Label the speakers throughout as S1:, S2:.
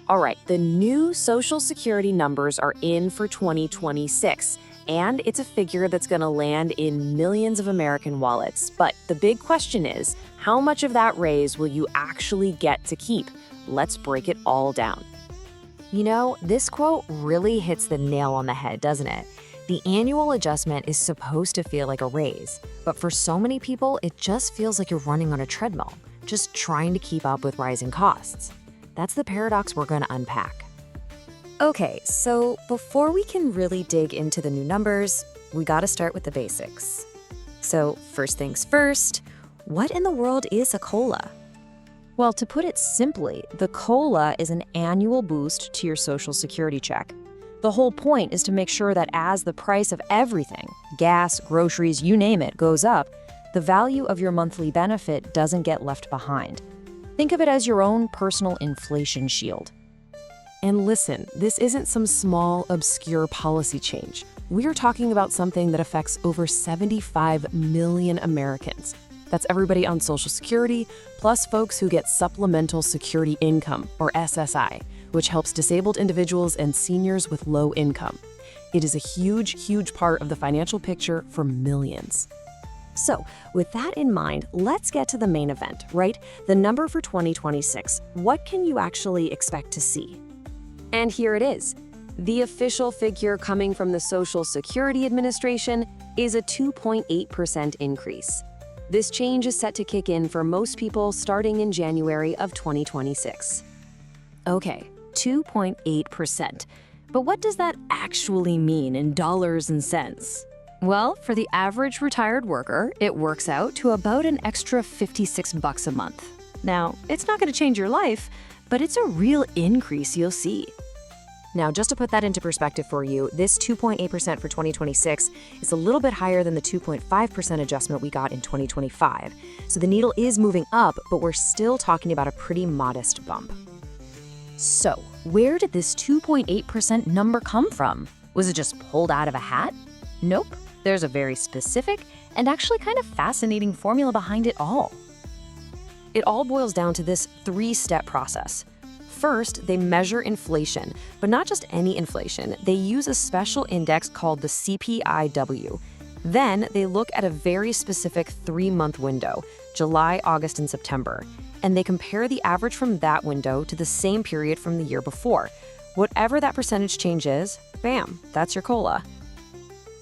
S1: All right, the new Social Security numbers are in for 2026, and it's a figure that's going to land in millions of American wallets. But the big question is, how much of that raise will you actually get to keep? Let's break it all down.
S2: You know, this quote really hits the nail on the head, doesn't it? The annual adjustment is supposed to feel like a raise, but for so many people, it just feels like you're running on a treadmill, just trying to keep up with rising costs. That's the paradox we're going to unpack. Okay, so before we can really dig into the new numbers, we got to start with the basics. So first things first, what in the world is a COLA? Well, to put it simply, the COLA is an annual boost to your Social Security check. The whole point is to make sure that as the price of everything, gas, groceries, you name it, goes up, the value of your monthly benefit doesn't get left behind. Think of it as your own personal inflation shield.
S1: And listen, this isn't some small, obscure policy change. We're talking about something that affects over 75 million Americans. That's everybody on Social Security, plus folks who get Supplemental Security Income, or SSI, which helps disabled individuals and seniors with low income. It is a huge, huge part of the financial picture for millions.
S2: So, with that in mind, let's get to the main event, right? The number for 2026. What can you actually expect to see?
S1: And here it is. The official figure coming from the Social Security Administration is a 2.8% increase. This change is set to kick in for most people starting in January of 2026.
S2: Okay, 2.8%. But what does that actually mean in dollars and cents? Well, for the average retired worker, it works out to about an extra $56 a month. Now, it's not going to change your life, but it's a real increase you'll see. Now, just to put that into perspective for you, this 2.8% for 2026 is a little bit higher than the 2.5% adjustment we got in 2025. So the needle is moving up, but we're still talking about a pretty modest bump. So, where did this 2.8% number come from? Was it just pulled out of a hat? Nope. There's a very specific and actually kind of fascinating formula behind it all. It all boils down to this three-step process. First, they measure inflation, but not just any inflation. They use a special index called the CPIW. Then they look at a very specific 3-month window, July, August, and September, and they compare the average from that window to the same period from the year before. Whatever that percentage change is, bam, that's your COLA.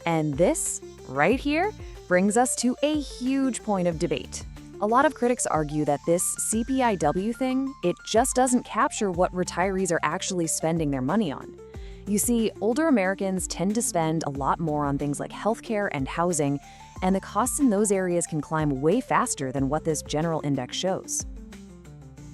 S2: And this, right here, brings us to a huge point of debate. A lot of critics argue that this CPIW thing, it just doesn't capture what retirees are actually spending their money on. You see, older Americans tend to spend a lot more on things like healthcare and housing, and the costs in those areas can climb way faster than what this general index shows.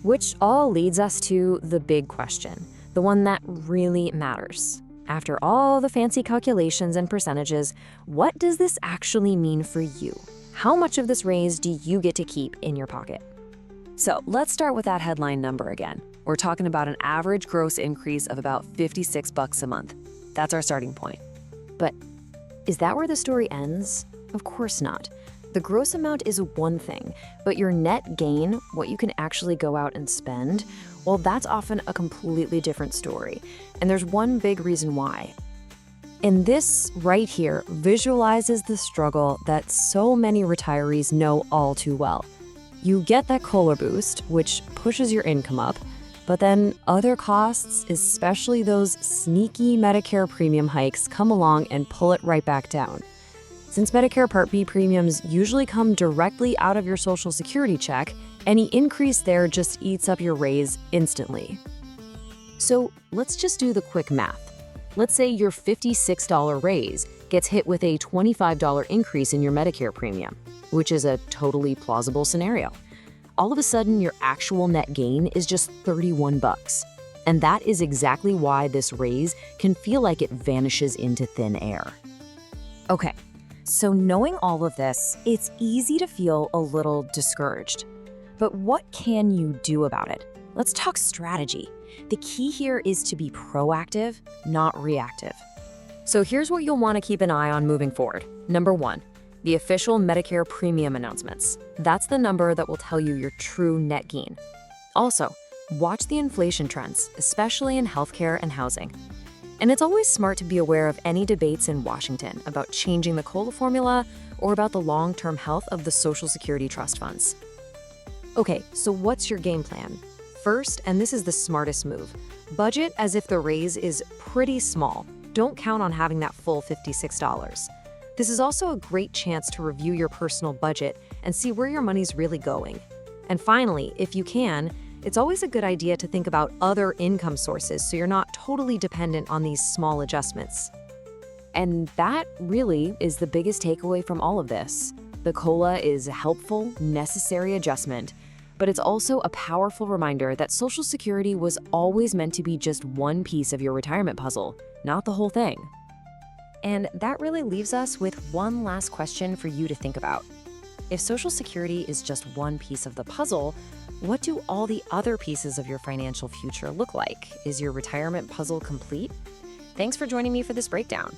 S2: Which all leads us to the big question, the one that really matters. After all the fancy calculations and percentages, what does this actually mean for you? How much of this raise do you get to keep in your pocket? So let's start with that headline number again. We're talking about an average gross increase of about $56 a month. That's our starting point. But is that where the story ends? Of course not. The gross amount is one thing, but your net gain, what you can actually go out and spend, well, that's often a completely different story. And there's one big reason why. And this right here visualizes the struggle that so many retirees know all too well. You get that COLA boost, which pushes your income up, but then other costs, especially those sneaky Medicare premium hikes, come along and pull it right back down. Since Medicare Part B premiums usually come directly out of your Social Security check, any increase there just eats up your raise instantly. So let's just do the quick math. Let's say your $56 raise gets hit with a $25 increase in your Medicare premium, which is a totally plausible scenario. All of a sudden, your actual net gain is just $31. And that is exactly why this raise can feel like it vanishes into thin air. Okay, so knowing all of this, it's easy to feel a little discouraged. But what can you do about it? Let's talk strategy. The key here is to be proactive, not reactive. So here's what you'll want to keep an eye on moving forward. Number 1, the official Medicare premium announcements. That's the number that will tell you your true net gain. Also, Watch the inflation trends, especially in healthcare and housing. And it's always smart to be aware of any debates in Washington about changing the COLA formula or about the long-term health of the Social Security trust funds. Okay, so what's your game plan? First, and this is the smartest move, budget as if the raise is pretty small. Don't count on having that full $56. This is also a great chance to review your personal budget and see where your money's really going. And finally, if you can, it's always a good idea to think about other income sources so you're not totally dependent on these small adjustments.
S1: And that really is the biggest takeaway from all of this. The COLA is a helpful, necessary adjustment, but it's also a powerful reminder that Social Security was always meant to be just one piece of your retirement puzzle, not the whole thing.
S2: And that really leaves us with one last question for you to think about. If Social Security is just one piece of the puzzle, what do all the other pieces of your financial future look like? Is your retirement puzzle complete? Thanks for joining me for this breakdown.